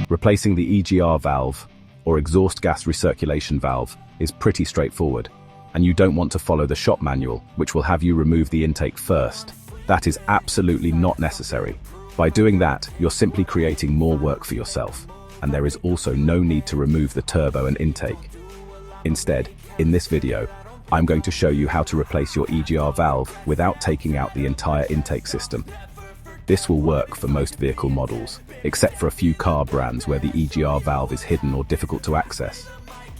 Replacing the EGR valve, or exhaust gas recirculation valve, is pretty straightforward, and you don't want to follow the shop manual, which will have you remove the intake first. That is absolutely not necessary. By doing that, you're simply creating more work for yourself, and there is also no need to remove the turbo and intake. Instead, in this video, I'm going to show you how to replace your EGR valve without taking out the entire intake system. This will work for most vehicle models, except for a few car brands where the EGR valve is hidden or difficult to access.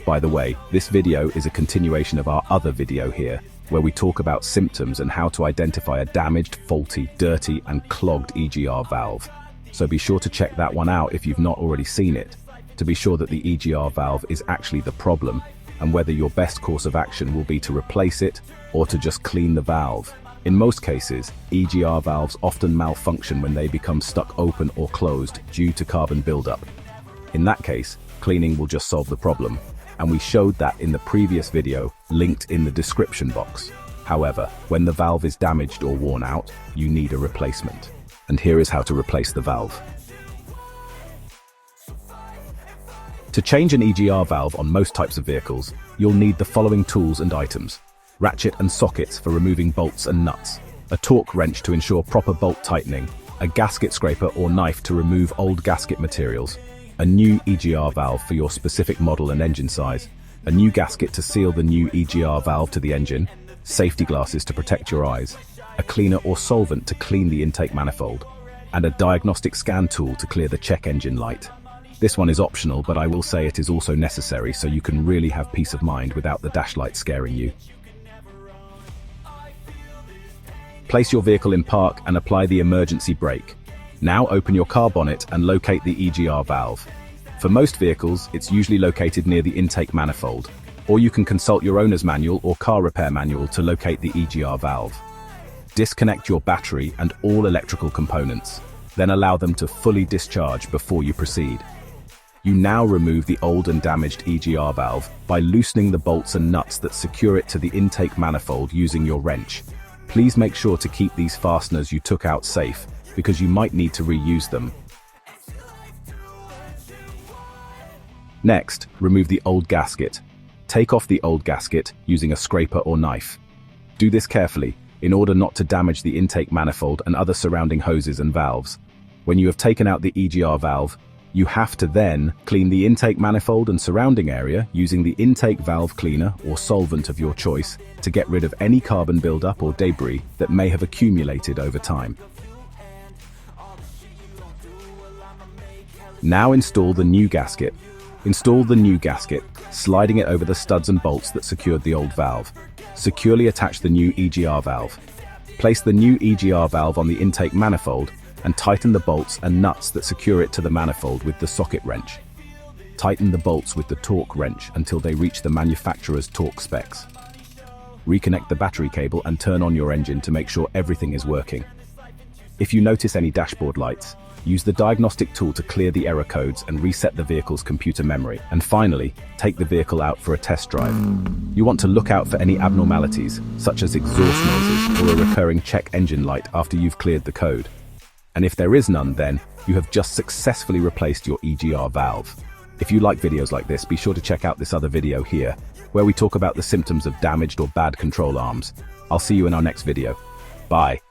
By the way, this video is a continuation of our other video here, where we talk about symptoms and how to identify a damaged, faulty, dirty, and clogged EGR valve. So be sure to check that one out if you've not already seen it, to be sure that the EGR valve is actually the problem, and whether your best course of action will be to replace it or to just clean the valve. In most cases, EGR valves often malfunction when they become stuck open or closed due to carbon buildup. In that case, cleaning will just solve the problem, and we showed that in the previous video linked in the description box. However, when the valve is damaged or worn out, you need a replacement. And here is how to replace the valve. To change an EGR valve on most types of vehicles, you'll need the following tools and items: ratchet and sockets for removing bolts and nuts, a torque wrench to ensure proper bolt tightening, a gasket scraper or knife to remove old gasket materials, a new EGR valve for your specific model and engine size, a new gasket to seal the new EGR valve to the engine, safety glasses to protect your eyes, a cleaner or solvent to clean the intake manifold, and a diagnostic scan tool to clear the check engine light. This one is optional, but I will say it is also necessary so you can really have peace of mind without the dash light scaring you. Place your vehicle in park and apply the emergency brake. Now open your car bonnet and locate the EGR valve. For most vehicles, it's usually located near the intake manifold, or you can consult your owner's manual or car repair manual to locate the EGR valve. Disconnect your battery and all electrical components, then allow them to fully discharge before you proceed. You now remove the old and damaged EGR valve by loosening the bolts and nuts that secure it to the intake manifold using your wrench. Please make sure to keep these fasteners you took out safe, because you might need to reuse them. Next, remove the old gasket. Take off the old gasket using a scraper or knife. Do this carefully, in order not to damage the intake manifold and other surrounding hoses and valves. When you have taken out the EGR valve, you have to then clean the intake manifold and surrounding area using the intake valve cleaner or solvent of your choice to get rid of any carbon buildup or debris that may have accumulated over time. Now install the new gasket. Install the new gasket, sliding it over the studs and bolts that secured the old valve. Securely attach the new EGR valve. Place the new EGR valve on the intake manifold and tighten the bolts and nuts that secure it to the manifold with the socket wrench. Tighten the bolts with the torque wrench until they reach the manufacturer's torque specs. Reconnect the battery cable and turn on your engine to make sure everything is working. If you notice any dashboard lights, use the diagnostic tool to clear the error codes and reset the vehicle's computer memory. And finally, take the vehicle out for a test drive. You want to look out for any abnormalities, such as exhaust noises or a recurring check engine light after you've cleared the code. And if there is none, then you have just successfully replaced your EGR valve. If you like videos like this, be sure to check out this other video here, where we talk about the symptoms of damaged or bad control arms. I'll see you in our next video. Bye.